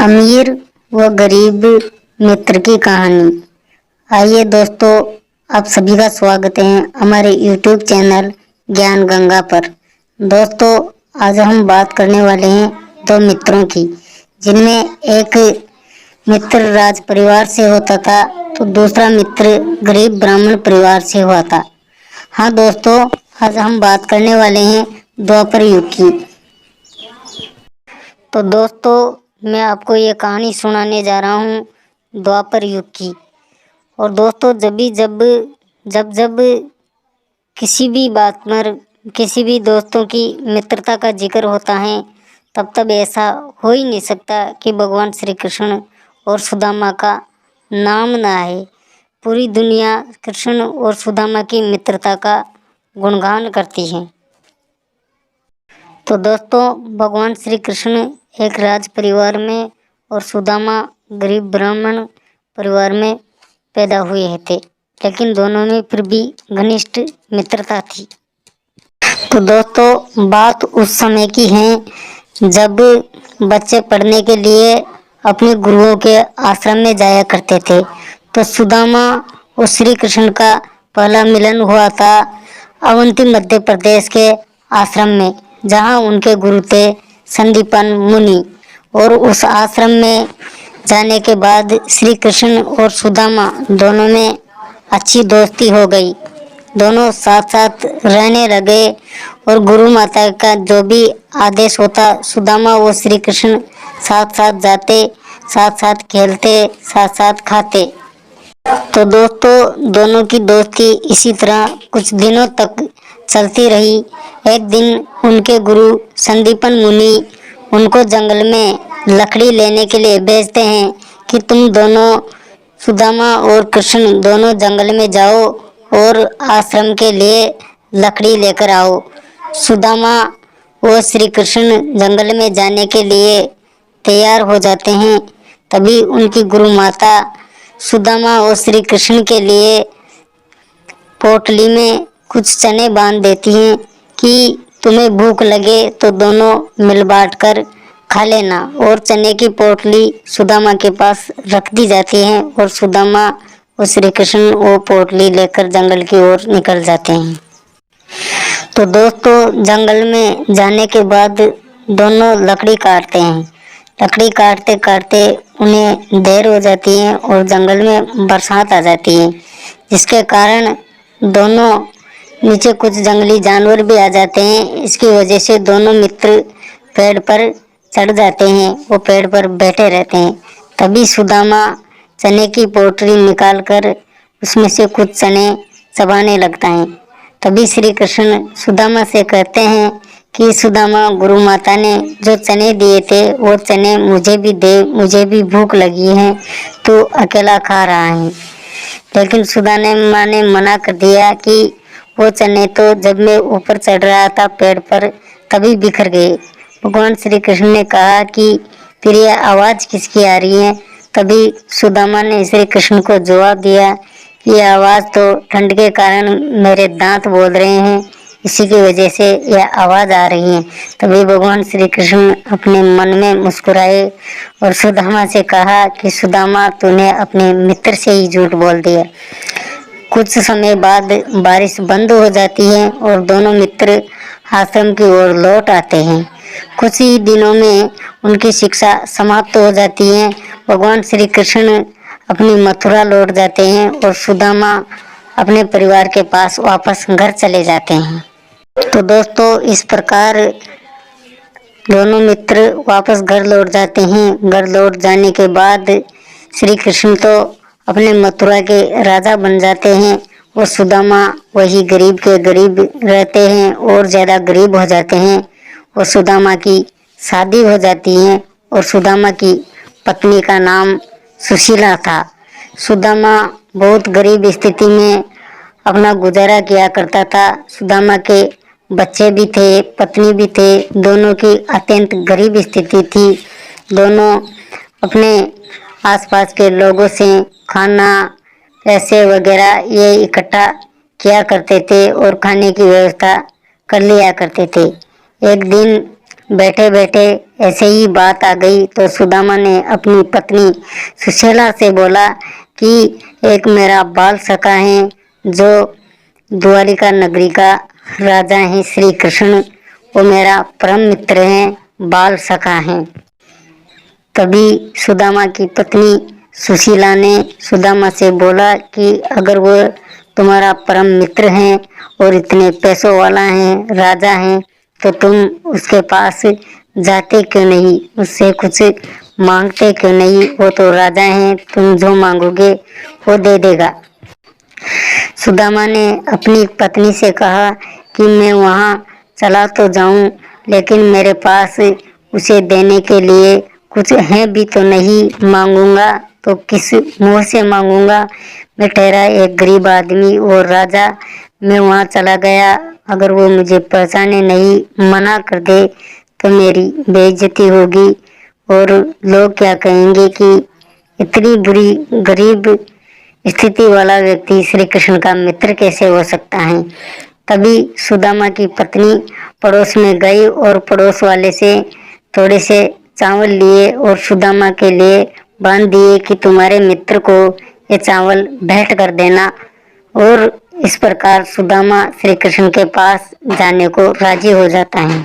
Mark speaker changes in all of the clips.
Speaker 1: अमीर व गरीब मित्र की कहानी। आइए दोस्तों, आप सभी का स्वागत है हमारे YouTube चैनल ज्ञान गंगा पर। दोस्तों, आज हम बात करने वाले हैं दो मित्रों की, जिनमें एक मित्र राज परिवार से होता था तो दूसरा मित्र गरीब ब्राह्मण परिवार से हुआ था। हाँ दोस्तों, आज हम बात करने वाले हैं द्वापर युग की। तो दोस्तों, मैं आपको ये कहानी सुनाने जा रहा हूँ द्वापर युग की। और दोस्तों, जब किसी भी बात पर किसी भी दोस्तों की मित्रता का जिक्र होता है, तब ऐसा हो ही नहीं सकता कि भगवान श्री कृष्ण और सुदामा का नाम ना आए। पूरी दुनिया कृष्ण और सुदामा की मित्रता का गुणगान करती है। तो दोस्तों, भगवान श्री कृष्ण एक राज परिवार में और सुदामा गरीब ब्राह्मण परिवार में पैदा हुए थे, लेकिन दोनों में फिर भी घनिष्ठ मित्रता थी। तो दोस्तों, बात उस समय की है जब बच्चे पढ़ने के लिए अपने गुरुओं के आश्रम में जाया करते थे। तो सुदामा और श्री कृष्ण का पहला मिलन हुआ था अवंती मध्य प्रदेश के आश्रम में, जहाँ उनके गुरु थे संदीपन मुनि। और उस आश्रम में जाने के बाद श्री कृष्ण और सुदामा दोनों में अच्छी दोस्ती हो गई। दोनों साथ साथ रहने लगे और गुरु माता का जो भी आदेश होता, सुदामा और श्री कृष्ण साथ साथ जाते, साथ साथ खेलते, साथ साथ खाते। तो दोस्तों, दोनों की दोस्ती इसी तरह कुछ दिनों तक चलती रही। एक दिन उनके गुरु संदीपन मुनि उनको जंगल में लकड़ी लेने के लिए भेजते हैं कि तुम दोनों, सुदामा और कृष्ण दोनों जंगल में जाओ और आश्रम के लिए लकड़ी लेकर आओ। सुदामा और श्री कृष्ण जंगल में जाने के लिए तैयार हो जाते हैं। तभी उनकी गुरु माता सुदामा और श्री कृष्ण के लिए पोटली में कुछ चने बांध देती हैं कि तुम्हें भूख लगे तो दोनों मिल बांट कर खा लेना। और चने की पोटली सुदामा के पास रख दी जाती है और सुदामा और श्री कृष्ण वो पोटली लेकर जंगल की ओर निकल जाते हैं। तो दोस्तों, जंगल में जाने के बाद दोनों लकड़ी काटते हैं। लकड़ी काटते काटते उन्हें देर हो जाती है और जंगल में बरसात आ जाती है, जिसके कारण दोनों नीचे कुछ जंगली जानवर भी आ जाते हैं। इसकी वजह से दोनों मित्र पेड़ पर चढ़ जाते हैं, वो पेड़ पर बैठे रहते हैं। तभी सुदामा चने की पोटली निकालकर उसमें से कुछ चने चबाने लगता है। तभी श्री कृष्ण सुदामा से कहते हैं कि सुदामा, गुरु माता ने जो चने दिए थे वो चने मुझे भी दे, मुझे भी भूख लगी है, तो अकेला खा रहा है। लेकिन सुदामा ने मना कर दिया कि वो चने तो जब मैं ऊपर चढ़ रहा था पेड़ पर तभी बिखर गए। भगवान श्री कृष्ण ने कहा कि फिर ये आवाज़ किसकी आ रही है? तभी सुदामा ने श्री कृष्ण को जवाब दिया, ये आवाज़ तो ठंड के कारण मेरे दांत बोल रहे हैं, इसी की वजह से यह आवाज़ आ रही है। तभी भगवान श्री कृष्ण अपने मन में मुस्कुराए और सुदामा से कहा कि सुदामा, तूने अपने मित्र से ही झूठ बोल दिया। कुछ समय बाद बारिश बंद हो जाती है और दोनों मित्र आश्रम की ओर लौट आते हैं। कुछ ही दिनों में उनकी शिक्षा समाप्त हो जाती है। भगवान श्री कृष्ण अपनी मथुरा लौट जाते हैं और सुदामा अपने परिवार के पास वापस घर चले जाते हैं। तो दोस्तों, इस प्रकार दोनों मित्र वापस घर लौट जाते हैं। घर लौट जाने के बाद श्री कृष्ण तो अपने मथुरा के राजा बन जाते हैं और सुदामा वही गरीब के गरीब रहते हैं और ज़्यादा गरीब हो जाते हैं। और सुदामा की शादी हो जाती है और सुदामा की पत्नी का नाम सुशीला था। सुदामा बहुत गरीब स्थिति में अपना गुजारा किया करता था। सुदामा के बच्चे भी थे, पत्नी भी थे, दोनों की अत्यंत गरीब स्थिति थी। दोनों अपने आसपास के लोगों से खाना, पैसे वगैरह ये इकट्ठा किया करते थे और खाने की व्यवस्था कर लिया करते थे। एक दिन बैठे बैठे ऐसे ही बात आ गई तो सुदामा ने अपनी पत्नी सुशीला से बोला कि एक मेरा बाल सखा है जो द्वारिका नगरी का राजा है श्री कृष्ण, वो मेरा परम मित्र है, बाल सखा है। तभी सुदामा की पत्नी सुशीला ने सुदामा से बोला कि अगर वो तुम्हारा परम मित्र है और इतने पैसों वाला है, राजा है, तो तुम उसके पास जाते क्यों नहीं, उससे कुछ मांगते क्यों नहीं? वो तो राजा है, तुम जो मांगोगे वो दे देगा। सुदामा ने अपनी पत्नी से कहा कि मैं वहाँ चला तो जाऊं, लेकिन मेरे पास उसे देने के लिए कुछ है भी तो नहीं, मांगूंगा तो किस मुंह से मांगूंगा? मैं ठहरा एक गरीब आदमी और राजा, मैं वहाँ चला गया, अगर वो मुझे पहचाने नहीं, मना कर दे तो मेरी बेइज्जती होगी और लोग क्या कहेंगे कि इतनी बुरी गरीब स्थिति वाला व्यक्ति श्री कृष्ण का मित्र कैसे हो सकता है। तभी सुदामा की पत्नी पड़ोस में गई और पड़ोस वाले से थोड़े से चावल लिए और सुदामा के लिए बांध दिए कि तुम्हारे मित्र को ये चावल भेंट कर देना। और इस प्रकार सुदामा श्री कृष्ण के पास जाने को राजी हो जाता है।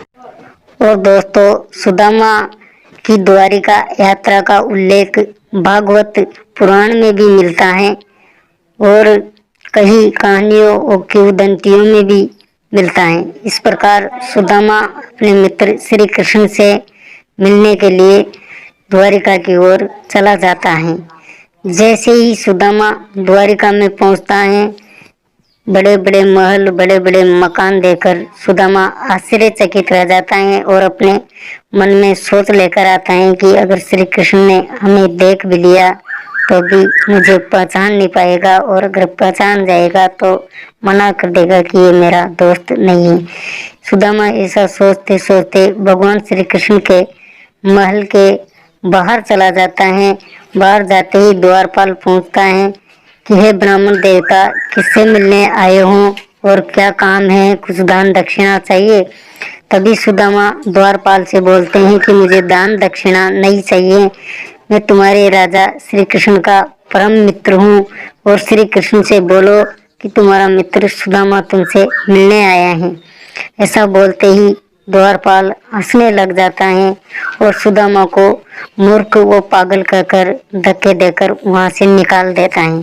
Speaker 1: और दोस्तों, सुदामा की द्वारिका यात्रा का उल्लेख भागवत पुराण में भी मिलता है और कई कहानियों और किंवदंतियों में भी मिलता है। इस प्रकार सुदामा अपने मित्र श्री कृष्ण से मिलने के लिए द्वारिका की ओर चला जाता है। जैसे ही सुदामा द्वारिका में पहुंचता है, बड़े बड़े महल, बड़े बड़े मकान देखकर सुदामा आश्चर्यचकित रह जाता है और अपने मन में सोच लेकर आता है कि अगर श्री कृष्ण ने हमें देख भी लिया तो भी मुझे पहचान नहीं पाएगा, और अगर पहचान जाएगा तो मना कर देगा कि ये मेरा दोस्त नहीं है। सुदामा ऐसा सोचते सोचते भगवान श्री कृष्ण के महल के बाहर चला जाता है। बाहर जाते ही द्वारपाल पूछता है कि हे ब्राह्मण देवता, किससे मिलने आए हो और क्या काम है, कुछ दान दक्षिणा चाहिए? तभी सुदामा द्वारपाल से बोलते हैं कि मुझे दान दक्षिणा नहीं चाहिए, मैं तुम्हारे राजा श्री कृष्ण का परम मित्र हूँ और श्री कृष्ण से बोलो कि तुम्हारा मित्र सुदामा तुमसे मिलने आया है। ऐसा बोलते ही द्वारपाल हंसने लग जाता है और सुदामा को मूर्ख व पागल कहकर धक्के देकर वहां से निकाल देता है।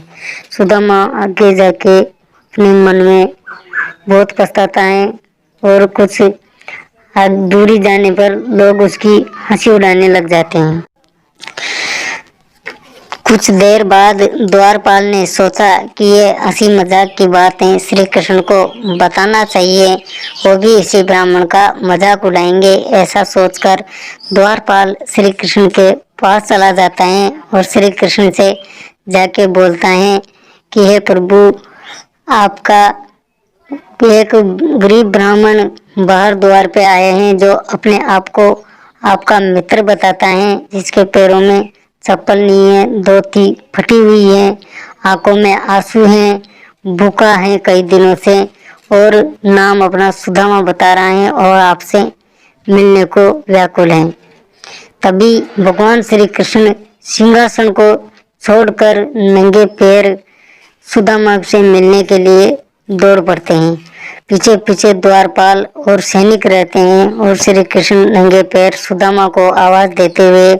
Speaker 1: सुदामा आगे जाके अपने मन में बहुत पछताता है और कुछ दूरी जाने पर लोग उसकी हंसी उड़ाने लग जाते हैं। कुछ देर बाद द्वारपाल ने सोचा कि ये हंसी मजाक की बातें श्री कृष्ण को बताना चाहिए, वो भी इसी ब्राह्मण का मजाक उड़ाएंगे। ऐसा सोचकर द्वारपाल श्री कृष्ण के पास चला जाता है और श्री कृष्ण से जाके बोलता है कि हे प्रभु, आपका एक गरीब ब्राह्मण बाहर द्वार पे आए हैं जो अपने आप को आपका मित्र बताता है, जिसके पैरों में चप्पल नहीं है, धोती फटी हुई है, आंखों में आंसू हैं, भूखा है कई दिनों से और नाम अपना सुदामा बता रहा है और आपसे मिलने को व्याकुल है। तभी भगवान श्री कृष्ण सिंहासन को छोड़कर नंगे पैर सुदामा से मिलने के लिए दौड़ पड़ते हैं। पीछे पीछे द्वारपाल और सैनिक रहते हैं और श्री कृष्ण नंगे पैर सुदामा को आवाज देते हुए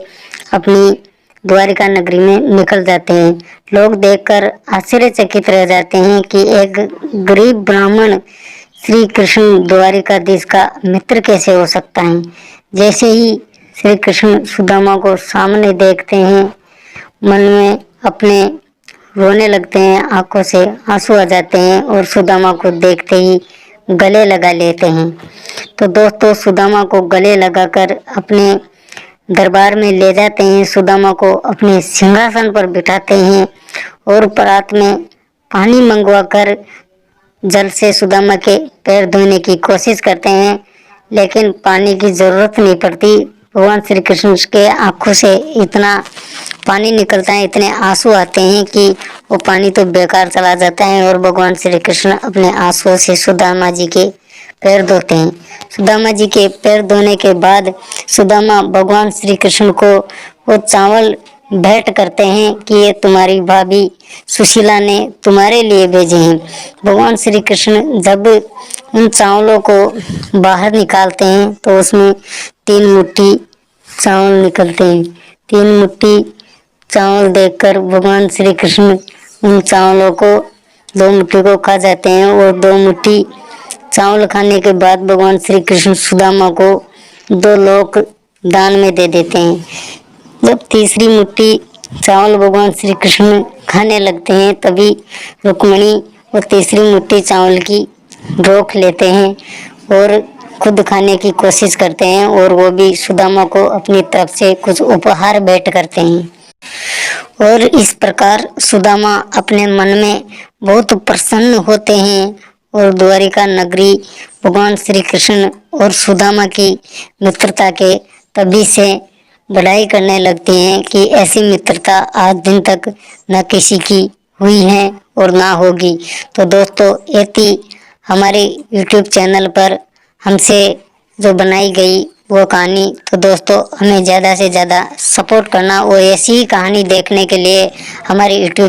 Speaker 1: अपनी द्वारिका नगरी में निकल जाते हैं। लोग देखकर आश्चर्यचकित रह जाते हैं कि एक गरीब ब्राह्मण श्री कृष्ण द्वारिकाधीश का मित्र कैसे हो सकता है। जैसे ही श्री कृष्ण सुदामा को सामने देखते हैं, मन में अपने रोने लगते हैं, आंखों से आंसू आ जाते हैं और सुदामा को देखते ही गले लगा लेते हैं। तो दोस्तों, सुदामा को गले लगाकर अपने दरबार में ले जाते हैं, सुदामा को अपने सिंहासन पर बिठाते हैं और परात में पानी मंगवाकर जल से सुदामा के पैर धोने की कोशिश करते हैं, लेकिन पानी की जरूरत नहीं पड़ती। भगवान श्री कृष्ण के आंखों से इतना पानी निकलता है, इतने आंसू आते हैं कि वो पानी तो बेकार चला जाता है और भगवान श्री कृष्ण अपने आंसुओं से सुदामा जी के पैर धोते हैं। सुदामा जी के पैर धोने के बाद सुदामा भगवान श्री कृष्ण को वो चावल भेंट करते हैं कि ये तुम्हारी भाभी सुशीला ने तुम्हारे लिए भेजे हैं। भगवान श्री कृष्ण जब उन चावलों को बाहर निकालते हैं तो उसमें 3 मुट्ठी चावल निकलते हैं। 3 मुट्ठी चावल देखकर भगवान श्री कृष्ण उन चावलों को 2 मुट्ठी को खा जाते हैं और 2 मुट्ठी चावल खाने के बाद भगवान श्री कृष्ण सुदामा को 2 लोक दान में दे देते हैं। जब तीसरी मुट्ठी चावल भगवान श्री कृष्ण खाने लगते हैं तभी रुक्मिणी वो तीसरी मुट्ठी चावल की रोक लेते हैं और खुद खाने की कोशिश करते हैं और वो भी सुदामा को अपनी तरफ से कुछ उपहार भेंट करते हैं। और इस प्रकार सुदामा अपने मन में बहुत प्रसन्न होते हैं और द्वारिका नगरी भगवान श्री कृष्ण और सुदामा की मित्रता के तभी से बड़ाई करने लगते हैं कि ऐसी मित्रता आज दिन तक न किसी की हुई है और ना होगी। तो दोस्तों ये थी हमारे YouTube चैनल पर हमसे जो बनाई गई वो कहानी। तो दोस्तों हमें ज़्यादा से ज़्यादा सपोर्ट करना और ऐसी ही कहानी देखने के लिए हमारे YouTube